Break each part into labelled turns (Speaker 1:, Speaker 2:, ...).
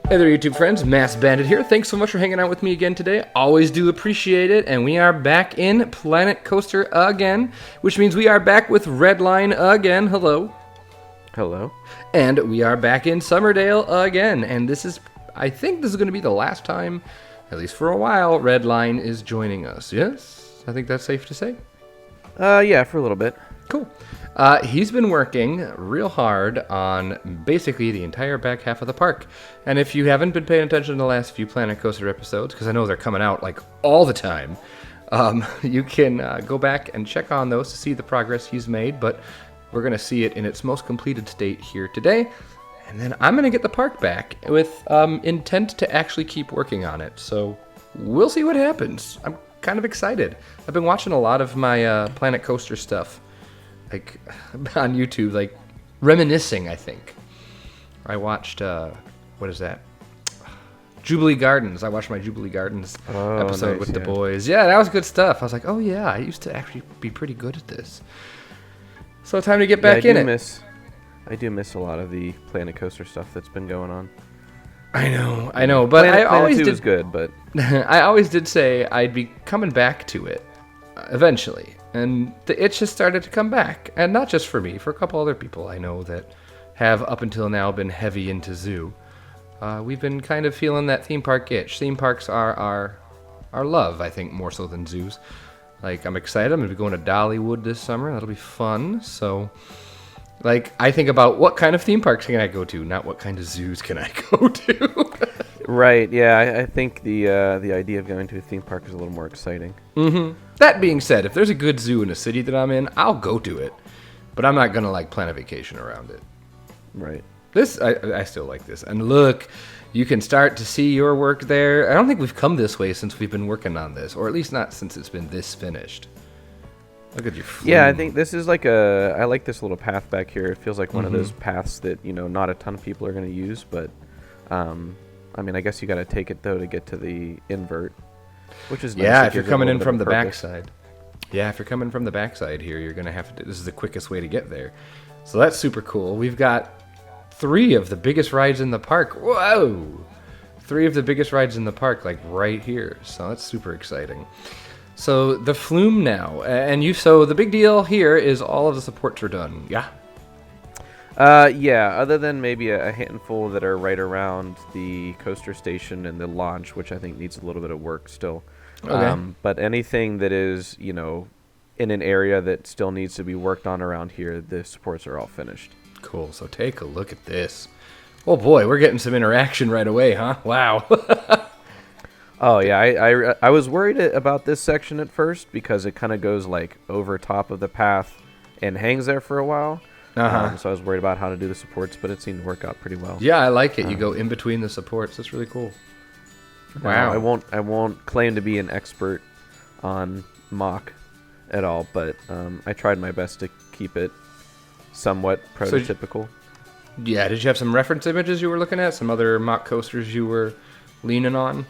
Speaker 1: Hey there, YouTube friends. Masked Bandit here. Thanks so much for hanging out with me again today. Always do appreciate it. And we are back in Planet Coaster again, which means we are back with Redline again. Hello.
Speaker 2: Hello.
Speaker 1: And we are back in Summerdale again. And I think this is going to be the last time, at least for a while, Redline is joining us. Yes? I think that's safe to say.
Speaker 2: Yeah, for a little bit.
Speaker 1: Cool. He's been working real hard on basically the entire back half of the park. And if you haven't been paying attention to the last few Planet Coaster episodes, because I know they're coming out like all the time, you can go back and check on those to see the progress he's made. But we're going to see it in its most completed state here today. And then I'm going to get the park back with intent to actually keep working on it. So we'll see what happens. I'm kind of excited. I've been watching a lot of my Planet Coaster stuff. Like on YouTube, like reminiscing, I think. I watched, what is that? Jubilee Gardens. I watched my Jubilee Gardens episode with the boys. Yeah, that was good stuff. I was like, oh yeah, I used to actually be pretty good at this. So time to get back in it.
Speaker 2: I do miss a lot of the Planet Coaster stuff that's been going on.
Speaker 1: I know, but
Speaker 2: Planet
Speaker 1: I always
Speaker 2: 2
Speaker 1: did.
Speaker 2: Was good, but
Speaker 1: I always did say I'd be coming back to it eventually. And the itch has started to come back. And not just for me, for a couple other people I know that have up until now been heavy into zoo. We've been kind of feeling that theme park itch. Theme parks are our love, I think, more so than zoos. Like, I'm excited. I'm going to be going to Dollywood this summer. That'll be fun. So, like, I think about what kind of theme parks can I go to, not what kind of zoos can I go to.
Speaker 2: Right, yeah, I think the idea of going to a theme park is a little more exciting.
Speaker 1: Mm-hmm. That being said, if there's a good zoo in a city that I'm in, I'll go to it. But I'm not going to, like, plan a vacation around it.
Speaker 2: Right.
Speaker 1: I still like this. And look, you can start to see your work there. I don't think we've come this way since we've been working on this, or at least not since it's been this finished. Look at your flume.
Speaker 2: Yeah, I think this is like I like this little path back here. It feels like one of those paths that, not a ton of people are going to use, but... I mean, I guess you got to take it, though, to get to the invert, which is nice.
Speaker 1: Yeah, if you're coming in from the backside. Yeah, if you're coming from the backside here, you're going to have to... This is the quickest way to get there. So that's super cool. We've got 3 of the biggest rides in the park. Whoa! 3 of the biggest rides in the park, like, right here. So that's super exciting. So the flume now. So the big deal here is all of the supports are done. Yeah?
Speaker 2: Yeah, other than maybe a handful that are right around the coaster station and the launch, which I think needs a little bit of work still.
Speaker 1: Okay.
Speaker 2: But anything that is, in an area that still needs to be worked on around here, the supports are all finished.
Speaker 1: Cool. So take a look at this. Oh boy, we're getting some interaction right away, huh? Wow.
Speaker 2: Oh yeah, I was worried about this section at first because it kind of goes like over top of the path and hangs there for a while. So I was worried about how to do the supports, but it seemed to work out pretty well.
Speaker 1: Yeah, I like it. You go in between the supports. That's really cool. Wow.
Speaker 2: I won't claim to be an expert on mock at all, but I tried my best to keep it somewhat prototypical.
Speaker 1: Yeah, did you have some reference images you were looking at? Some other mock coasters you were leaning on?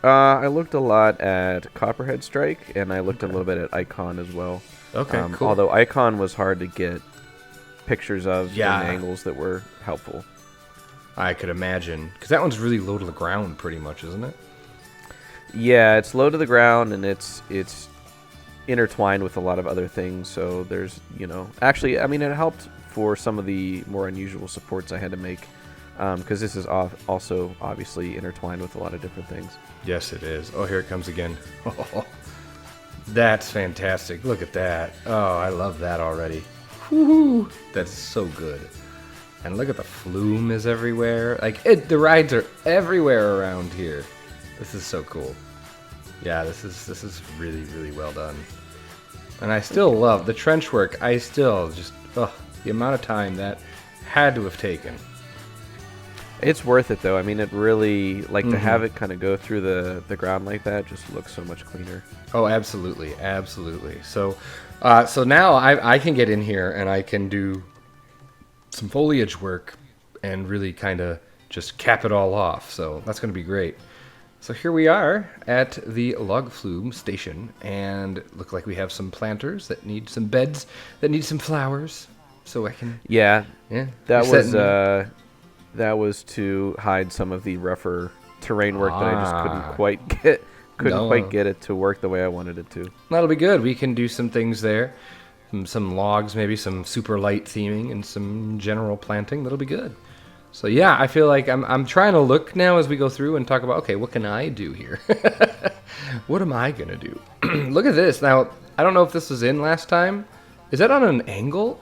Speaker 2: I looked a lot at Copperhead Strike, and I looked a little bit at Icon as well.
Speaker 1: Okay, cool.
Speaker 2: Although Icon was hard to get pictures of
Speaker 1: in
Speaker 2: angles that were helpful.
Speaker 1: I could imagine, because that one's really low to the ground pretty much, isn't it?
Speaker 2: Yeah, it's low to the ground, and it's intertwined with a lot of other things, so there's, actually, I mean, it helped for some of the more unusual supports I had to make, because this is also obviously intertwined with a lot of different things.
Speaker 1: Yes, it is. Oh, here it comes again. Oh, that's fantastic. Look at that. Oh, I love that already. Woohoo! That's so good. And look at the flume is everywhere. Like, the rides are everywhere around here. This is so cool. Yeah, this is really, really well done. And I still love the trench work. I still just, the amount of time that had to have taken.
Speaker 2: It's worth it, though. I mean, it really, to have it kind of go through the ground like that just looks so much cleaner.
Speaker 1: Oh, absolutely. Absolutely. So now I can get in here and I can do some foliage work and really kind of just cap it all off. So that's going to be great. So here we are at the log flume station, and look like we have some planters that need some beds that need some flowers. So I can...
Speaker 2: Yeah. That was... that was to hide some of the rougher terrain work that I just couldn't
Speaker 1: Ah.
Speaker 2: quite
Speaker 1: No.
Speaker 2: get it to work the way I wanted it to.
Speaker 1: That'll be good. We can do some things there. Some logs, maybe some super light theming and some general planting. That'll be good. So yeah, I feel like I'm trying to look now as we go through and talk about, okay, what can I do here? What am I gonna do? Look at this. Now, I don't know if this was in last time. Is that on an angle?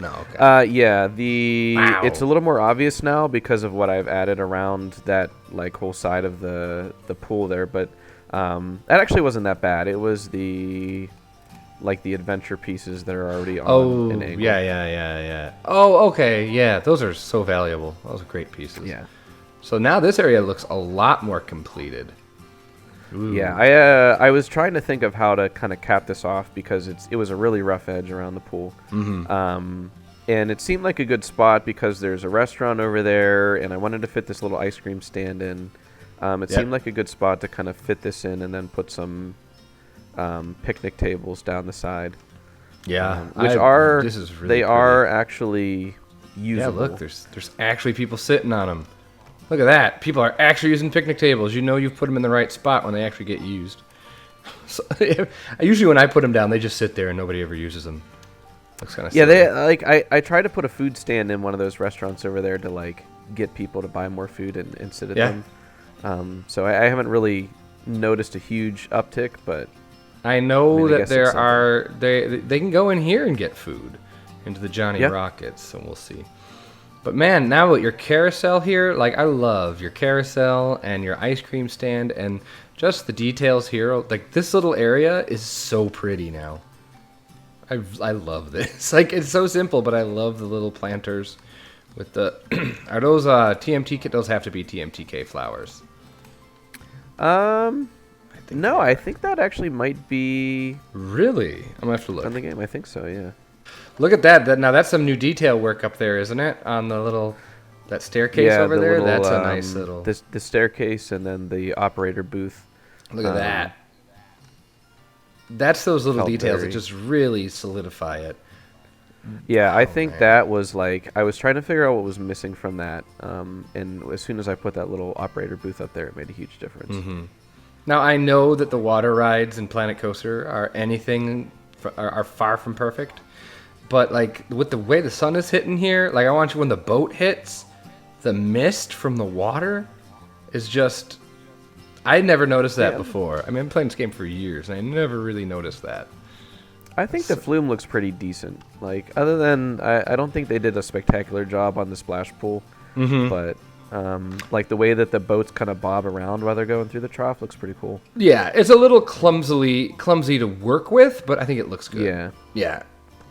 Speaker 1: No, okay.
Speaker 2: Yeah,
Speaker 1: Wow.
Speaker 2: it's a little more obvious now because of what I've added around that like whole side of the pool there, but that actually wasn't that bad. It was the adventure pieces that are already on an angle.
Speaker 1: Yeah. Oh, okay, yeah. Those are so valuable. Those are great pieces.
Speaker 2: Yeah.
Speaker 1: So now this area looks a lot more completed. Ooh.
Speaker 2: Yeah, I was trying to think of how to kind of cap this off because it was a really rough edge around the pool.
Speaker 1: Mm-hmm.
Speaker 2: And it seemed like a good spot because there's a restaurant over there, and I wanted to fit this little ice cream stand in. It seemed like a good spot to kind of fit this in and then put some picnic tables down the side.
Speaker 1: Yeah, this is really
Speaker 2: they
Speaker 1: pretty.
Speaker 2: are actually
Speaker 1: Yeah,
Speaker 2: usable.
Speaker 1: look, there's actually people sitting on them. Look at that. People are actually using picnic tables. You know you've put them in the right spot when they actually get used. So, usually when I put them down, they just sit there and nobody ever uses them. Looks kind of
Speaker 2: Yeah,
Speaker 1: silly.
Speaker 2: they like I tried to put a food stand in one of those restaurants over there to like get people to buy more food and sit at them. So I haven't really noticed a huge uptick, but
Speaker 1: I know
Speaker 2: I
Speaker 1: that
Speaker 2: guess
Speaker 1: there
Speaker 2: it's something.
Speaker 1: are they can go in here and get food into the Johnny
Speaker 2: Yeah.
Speaker 1: Rockets, so we'll see. But man, now with your carousel here, like I love your carousel and your ice cream stand and just the details here. Like this little area is so pretty now. I love this. Like it's so simple, but I love the little planters with the are those TMTK? Those have to be TMTK flowers.
Speaker 2: I think that actually might be
Speaker 1: Really? I'm gonna have to look.
Speaker 2: on the game. I think so, yeah.
Speaker 1: Look at that. Now that's some new detail work up there, isn't it? On the little that staircase over
Speaker 2: the
Speaker 1: there.
Speaker 2: little,
Speaker 1: That's a nice little.
Speaker 2: the staircase and then the operator booth.
Speaker 1: Look at that. That's those little
Speaker 2: felt
Speaker 1: details that
Speaker 2: very-
Speaker 1: just really solidify it.
Speaker 2: Yeah, I think
Speaker 1: man.
Speaker 2: that was like I was trying to figure out what was missing from that, and as soon as I put that little operator booth up there, it made a huge difference.
Speaker 1: Mm-hmm. Now I know that the water rides in Planet Coaster are far from perfect, but like with the way the sun is hitting here, like I want you when the boat hits, the mist from the water is just. I never noticed that
Speaker 2: Yeah.
Speaker 1: before. I mean, I've been playing this game for years, and I never really noticed that.
Speaker 2: I think the flume looks pretty decent. Like other than I don't think they did a spectacular job on the splash pool, but like the way that the boats kind of bob around while they're going through the trough looks pretty cool.
Speaker 1: Yeah, it's a little clumsy to work with, but I think it looks good. Yeah.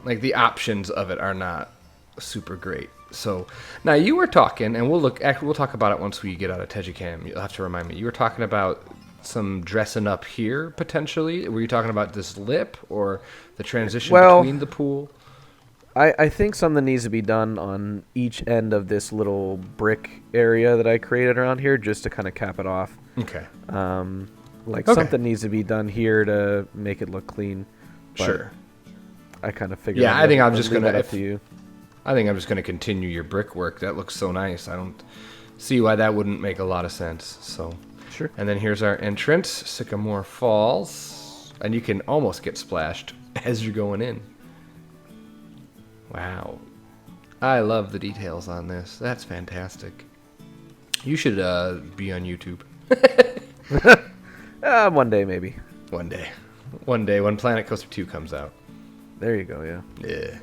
Speaker 1: Like the options of it are not super great. So now you were talking, and we'll talk about it once we get out of Tejicam. You'll have to remind me. You were talking about some dressing up here potentially. Were you talking about this lip or the transition between the pool?
Speaker 2: I think something needs to be done on each end of this little brick area that I created around here just to kind of cap it off.
Speaker 1: Okay.
Speaker 2: Something needs to be done here to make it look clean. But
Speaker 1: Sure.
Speaker 2: I kind of figured.
Speaker 1: Yeah, I think I'm just
Speaker 2: leave
Speaker 1: gonna.
Speaker 2: that up to you.
Speaker 1: I think I'm just gonna continue your brickwork. That looks so nice. I don't see why that wouldn't make a lot of sense. So.
Speaker 2: Sure.
Speaker 1: And then here's our entrance, Sycamore Falls. And you can almost get splashed as you're going in. Wow. I love the details on this. That's fantastic. You should be on YouTube.
Speaker 2: One day maybe.
Speaker 1: One day. One day when Planet Coaster 2 comes out.
Speaker 2: There you go. Yeah.
Speaker 1: Yeah.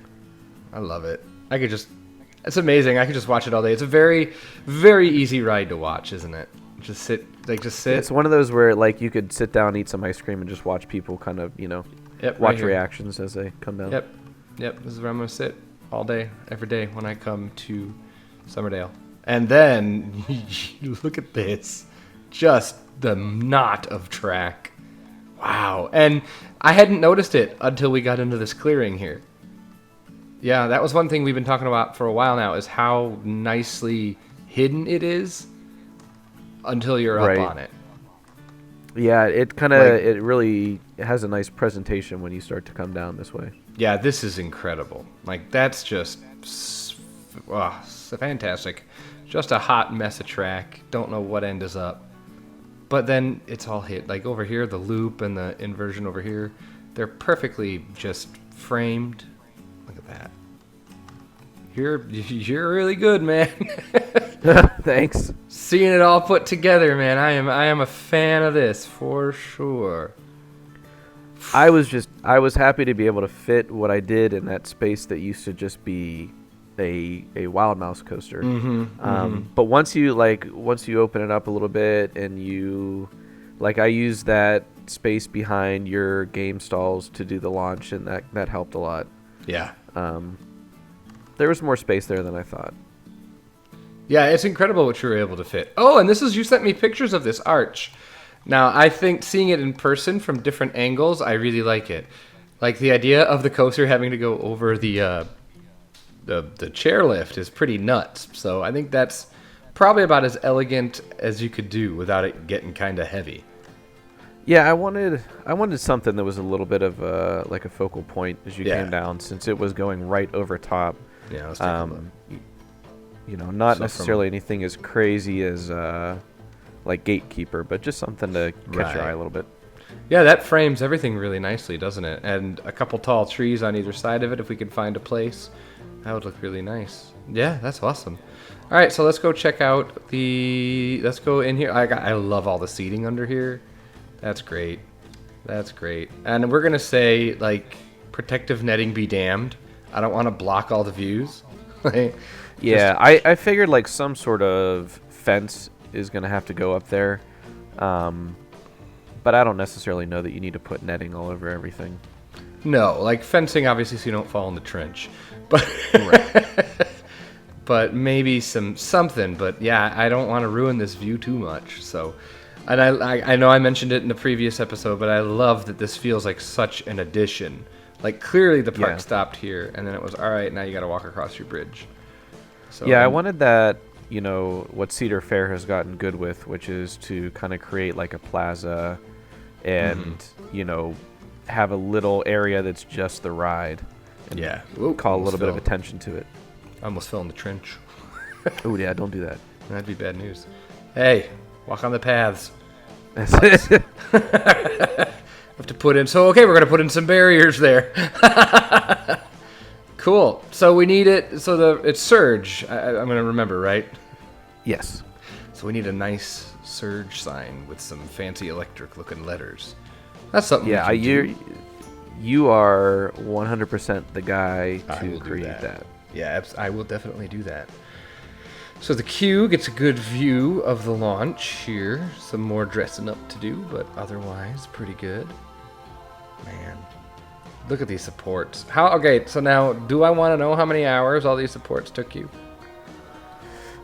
Speaker 1: I love it. It's amazing. I could just watch it all day. It's a very, very easy ride to watch, isn't it? Just sit.
Speaker 2: It's one of those where like you could sit down, eat some ice cream, and just watch people kind of
Speaker 1: Yep,
Speaker 2: watch
Speaker 1: right here.
Speaker 2: reactions as they come down.
Speaker 1: Yep. This is where I'm gonna sit all day, every day when I come to Summerdale. And then you look at this, just the knot of track. Wow. And I hadn't noticed it until we got into this clearing here. Yeah, that was one thing we've been talking about for a while now, is how nicely hidden it is until you're
Speaker 2: Right.
Speaker 1: up on it.
Speaker 2: Yeah, it kind of it really has a nice presentation when you start to come down this way.
Speaker 1: Yeah, this is incredible. Like, that's just fantastic. just a hot mess of track. Don't know what end is up. But then it's all hit. Like over here, the loop and the inversion over here, they're perfectly just framed. Look at that. You're really good, man.
Speaker 2: Thanks.
Speaker 1: Seeing it all put together, man. I am a fan of this for sure.
Speaker 2: I was happy to be able to fit what I did in that space that used to just be a wild mouse coaster. But once you open it up a little bit and you I use that space behind your game stalls to do the launch, and that helped a lot.
Speaker 1: Yeah.
Speaker 2: There was more space there than I thought.
Speaker 1: Yeah, it's incredible what you were able to fit. Oh, and you sent me pictures of this arch. Now, I think seeing it in person from different angles, I really like it. Like the idea of the coaster having to go over the chairlift is pretty nuts. So I think that's probably about as elegant as you could do without it getting kind of heavy.
Speaker 2: Yeah, I wanted something that was a little bit of a focal point as you came down, since it was going right over top.
Speaker 1: Yeah, let's take a look.
Speaker 2: Not necessarily anything as crazy as Gatekeeper, but just something to catch your eye a little bit.
Speaker 1: Yeah, that frames everything really nicely, doesn't it? And a couple tall trees on either side of it, if we could find a place, that would look really nice. Yeah, that's awesome. All right, so let's go check out let's go in here. I love all the seating under here. That's great. That's great. And we're going to say, protective netting be damned. I don't want to block all the views.
Speaker 2: Yeah, I figured some sort of fence is going to have to go up there. But I don't necessarily know that you need to put netting all over everything.
Speaker 1: No, fencing, obviously, so you don't fall in the trench. But right. But maybe something. But yeah, I don't want to ruin this view too much. So, and I know I mentioned it in the previous episode, but I love that this feels like such an addition. Clearly the park stopped here, and then it was, all right, now you got to walk across your bridge. So,
Speaker 2: yeah, I wanted that, what Cedar Fair has gotten good with, which is to kind of create a plaza and, have a little area that's just the ride. And call a little bit of attention to it.
Speaker 1: I almost fell in the trench.
Speaker 2: Oh, yeah, don't do that.
Speaker 1: That'd be bad news. Hey, walk on the paths. Have to put in. So, okay, we're going to put in some barriers there. Cool. So we need it. So it's Surge. I'm going to remember, right?
Speaker 2: Yes.
Speaker 1: So we need a nice Surge sign with some fancy electric-looking letters. That's something.
Speaker 2: Yeah, you are 100% the guy to create that.
Speaker 1: Yeah, I will definitely do that. So the queue gets a good view of the launch here. Some more dressing up to do, but otherwise pretty good. Man, look at these supports. Okay, so now, do I want to know how many hours all these supports took you?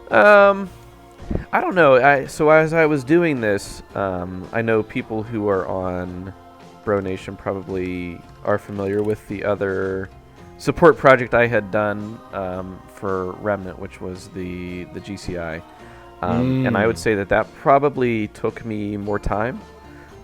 Speaker 2: I don't know. So as I was doing this, I know people who are on Bro Nation probably are familiar with the other support project I had done for Remnant, which was the GCI. And I would say that probably took me more time.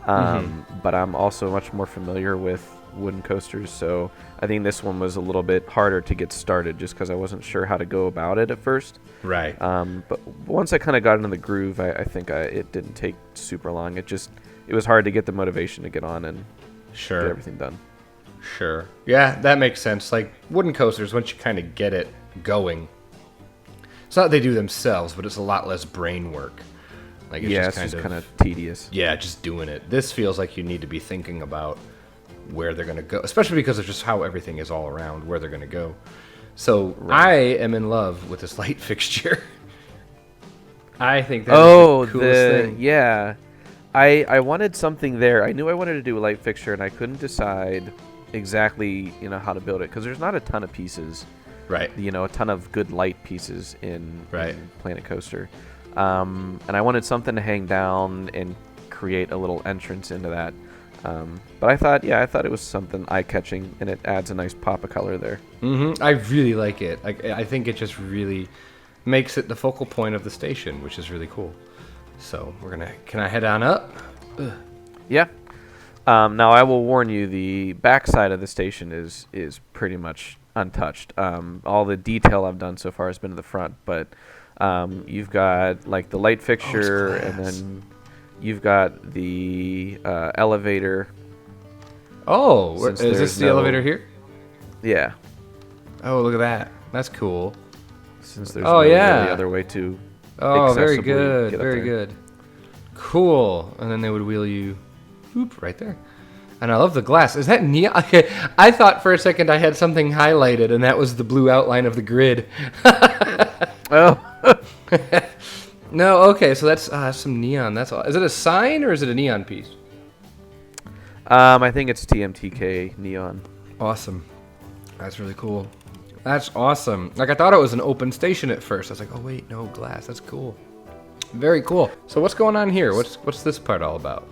Speaker 2: But I'm also much more familiar with wooden coasters, so I think this one was a little bit harder to get started just because I wasn't sure how to go about it at first.
Speaker 1: Right.
Speaker 2: But once I kind of got into the groove, I think it didn't take super long. It was hard to get the motivation to get on and get everything done.
Speaker 1: Sure. Yeah, that makes sense. Wooden coasters, once you kind of get it going, it's not that they do themselves, but it's a lot less brain work.
Speaker 2: It's just kind of tedious.
Speaker 1: Yeah, just doing it. This feels like you need to be thinking about where they're going to go, especially because of just how everything is all around, where they're going to go. So I am in love with this light fixture. I think that's the coolest thing.
Speaker 2: Yeah. I wanted something there. I knew I wanted to do a light fixture, and I couldn't decide exactly how to build it, because there's not a ton of pieces.
Speaker 1: Right.
Speaker 2: A ton of good light pieces in Planet Coaster. And I wanted something to hang down and create a little entrance into that. But I thought it was something eye-catching, and it adds a nice pop of color there.
Speaker 1: I really like it. I think it just really makes it the focal point of the station, which is really cool. So can I head on up? Ugh.
Speaker 2: Yeah. Now I will warn you, the back side of the station is pretty much untouched. All the detail I've done so far has been to the front, but You've got like the light fixture, and
Speaker 1: glass.
Speaker 2: then you've got the elevator.
Speaker 1: Oh,
Speaker 2: Since
Speaker 1: is this
Speaker 2: there's
Speaker 1: the
Speaker 2: no-
Speaker 1: elevator here?
Speaker 2: Yeah,
Speaker 1: Oh, look at that. That's cool.
Speaker 2: since there's
Speaker 1: Oh,
Speaker 2: no
Speaker 1: yeah.
Speaker 2: really other way to
Speaker 1: Oh, very
Speaker 2: accessibly
Speaker 1: good.
Speaker 2: get up
Speaker 1: Very
Speaker 2: there.
Speaker 1: good. Cool. And then they would wheel you, whoop, right there. And I love the glass. Is that neon? Okay, I thought for a second I had something highlighted, and that was the blue outline of the grid.
Speaker 2: Oh,
Speaker 1: No, okay, so that's some neon. That's all. Is it a sign or is it a neon piece?
Speaker 2: I think it's TMTK neon.
Speaker 1: Awesome. That's really cool. That's awesome. Like, I thought it was an open station at first. I was like, oh, wait, no, glass. That's cool. Very cool. So what's going on here? What's this part all about?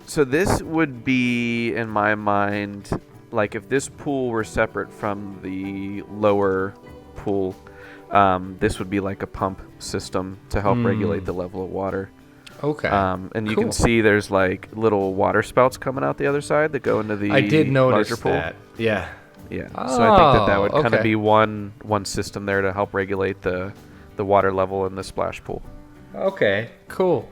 Speaker 2: So this would be, in my mind, like if this pool were separate from the lower pool, this would be like a pump system to help regulate the level of water.
Speaker 1: Okay.
Speaker 2: And you
Speaker 1: Cool.
Speaker 2: can see there's like little water spouts coming out the other side that go into the
Speaker 1: I did notice
Speaker 2: larger pool.
Speaker 1: that. Yeah.
Speaker 2: Yeah. So I think that would kind
Speaker 1: okay.
Speaker 2: of be one system there to help regulate the water level in the splash pool.
Speaker 1: Okay, cool.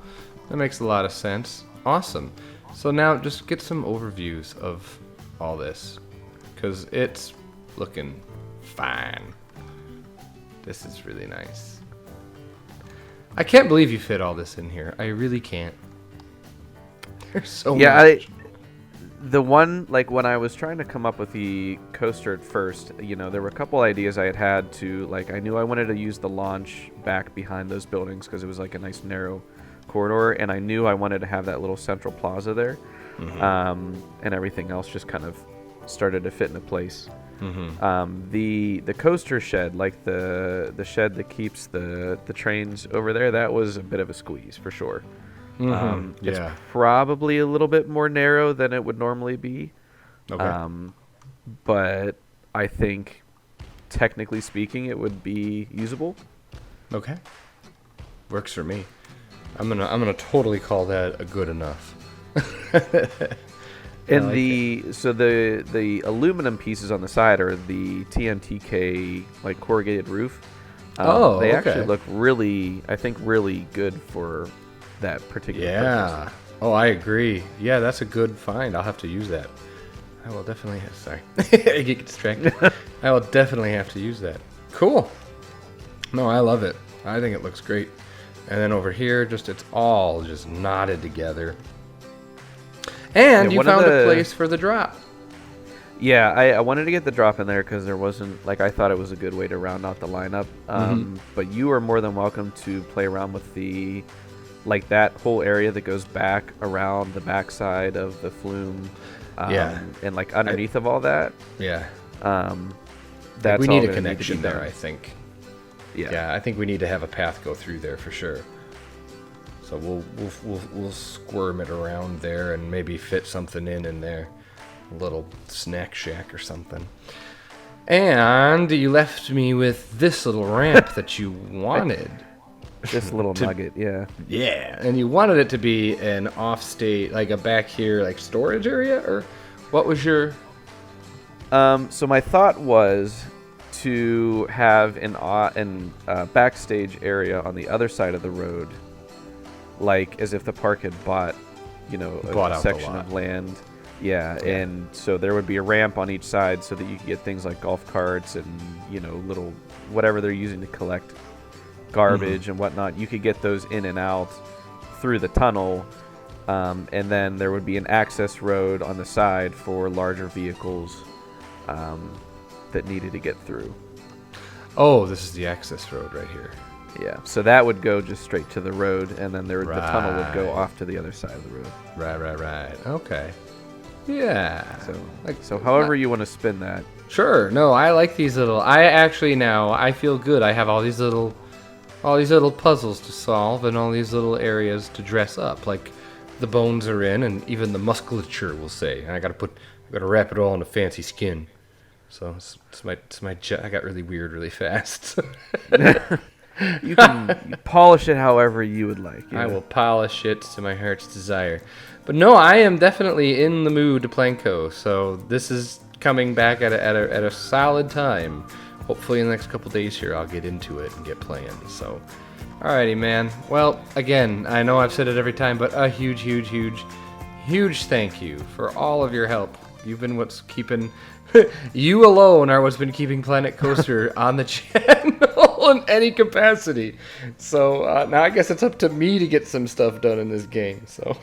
Speaker 1: That makes a lot of sense. Awesome. So now just get some overviews of all this, because it's looking fine. This is really nice. I can't believe you fit all this in here. I really can't. There's so much.
Speaker 2: The one, like when I was trying to come up with the coaster at first, there were a couple ideas I had to, like, I knew I wanted to use the launch back behind those buildings because it was like a nice narrow corridor, and I knew I wanted to have that little central plaza there, and everything else just kind of started to fit into place. The coaster shed, like the shed that keeps the trains over there, that was a bit of a squeeze for sure. It's
Speaker 1: Yeah.
Speaker 2: probably a little bit more narrow than it would normally be.
Speaker 1: Okay.
Speaker 2: But I think, technically speaking, it would be usable.
Speaker 1: Okay. Works for me. I'm gonna totally call that a good enough.
Speaker 2: And
Speaker 1: like
Speaker 2: the aluminum pieces on the side are the TMTK like corrugated roof. They actually look really good for that particular purpose.
Speaker 1: Oh, I agree. Yeah, that's a good find. I'll have to use that. I will definitely have... Sorry. I get distracted. I will definitely have to use that. Cool. No, I love it. I think it looks great. And then over here, it's all just knotted together. And you found a place for the drop.
Speaker 2: Yeah, I wanted to get the drop in there because there wasn't, like, I thought it was a good way to round out the lineup. But you are more than welcome to play around with that whole area that goes back around the backside of the flume. And like underneath of all that.
Speaker 1: Yeah.
Speaker 2: That's
Speaker 1: we
Speaker 2: all
Speaker 1: need a
Speaker 2: gonna
Speaker 1: connection
Speaker 2: to be
Speaker 1: there,
Speaker 2: done.
Speaker 1: I think.
Speaker 2: Yeah.
Speaker 1: Yeah, I think we need to have a path go through there for sure. So we'll squirm it around there and maybe fit something in there, a little snack shack or something. And you left me with this little ramp that you wanted.
Speaker 2: This little nugget, yeah.
Speaker 1: Yeah, and you wanted it to be an off-state, like a back here, like storage area, or what was your?
Speaker 2: So my thought was to have an backstage area on the other side of the road, like as if the park had bought a section of land. Yeah, and so there would be a ramp on each side so that you could get things like golf carts and little whatever they're using to collect garbage and whatnot. You could get those in and out through the tunnel, and then there would be an access road on the side for larger vehicles that needed to get through.
Speaker 1: Oh, this is the access road right here.
Speaker 2: Yeah, so that would go just straight to the road, and then the tunnel would go off to the other side of the road.
Speaker 1: Right. Okay. Yeah.
Speaker 2: So however you want to spin that.
Speaker 1: Sure. No, I like these little. I feel good. I have all these little puzzles to solve and all these little areas to dress up. Like the bones are in, and even the musculature, we'll say. And I gotta wrap it all in a fancy skin. So I got really weird really fast.
Speaker 2: You can polish it however you would like.
Speaker 1: I will polish it to my heart's desire. But no, I am definitely in the mood to Planko. So this is coming back at a solid time hopefully in the next couple days here I'll get into it and get playing. So, alrighty, man. Well, again, I know I've said it every time, but a huge thank you for all of your help. You've been what's keeping... you alone are what's been keeping Planet Coaster on the channel in any capacity. So now I guess it's up to me to get some stuff done in this game. So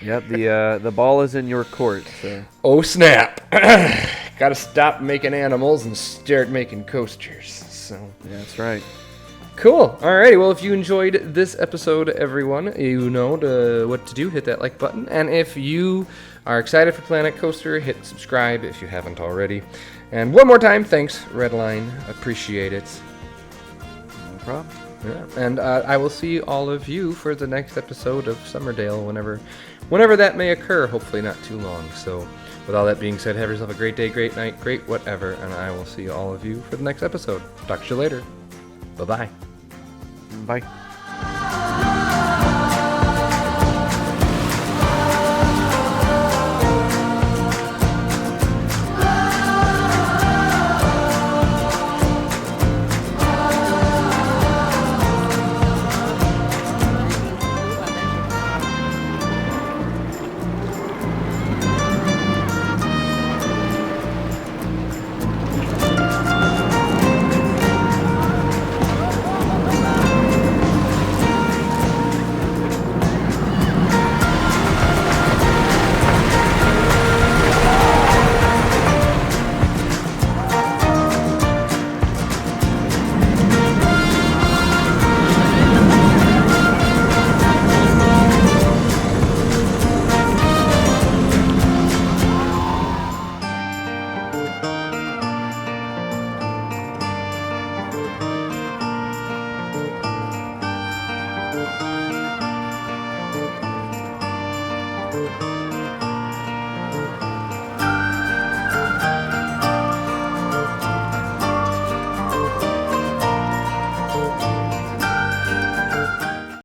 Speaker 2: Yep, the ball is in your court. So.
Speaker 1: Oh snap! Gotta stop making animals and start making coasters. So
Speaker 2: Yeah, that's right.
Speaker 1: cool. Alrighty, well, if you enjoyed this episode, everyone, you know what to do. Hit that like button. And if you are excited for Planet Coaster, hit subscribe if you haven't already. And one more time, thanks, Redline. Appreciate it.
Speaker 2: No problem.
Speaker 1: Yeah. And I will see all of you for the next episode of Summerdale, whenever that may occur. Hopefully not too long. So with all that being said, have yourself a great day, great night, great whatever. And I will see all of you for the next episode. Talk to you later. Bye-bye.
Speaker 2: Bye.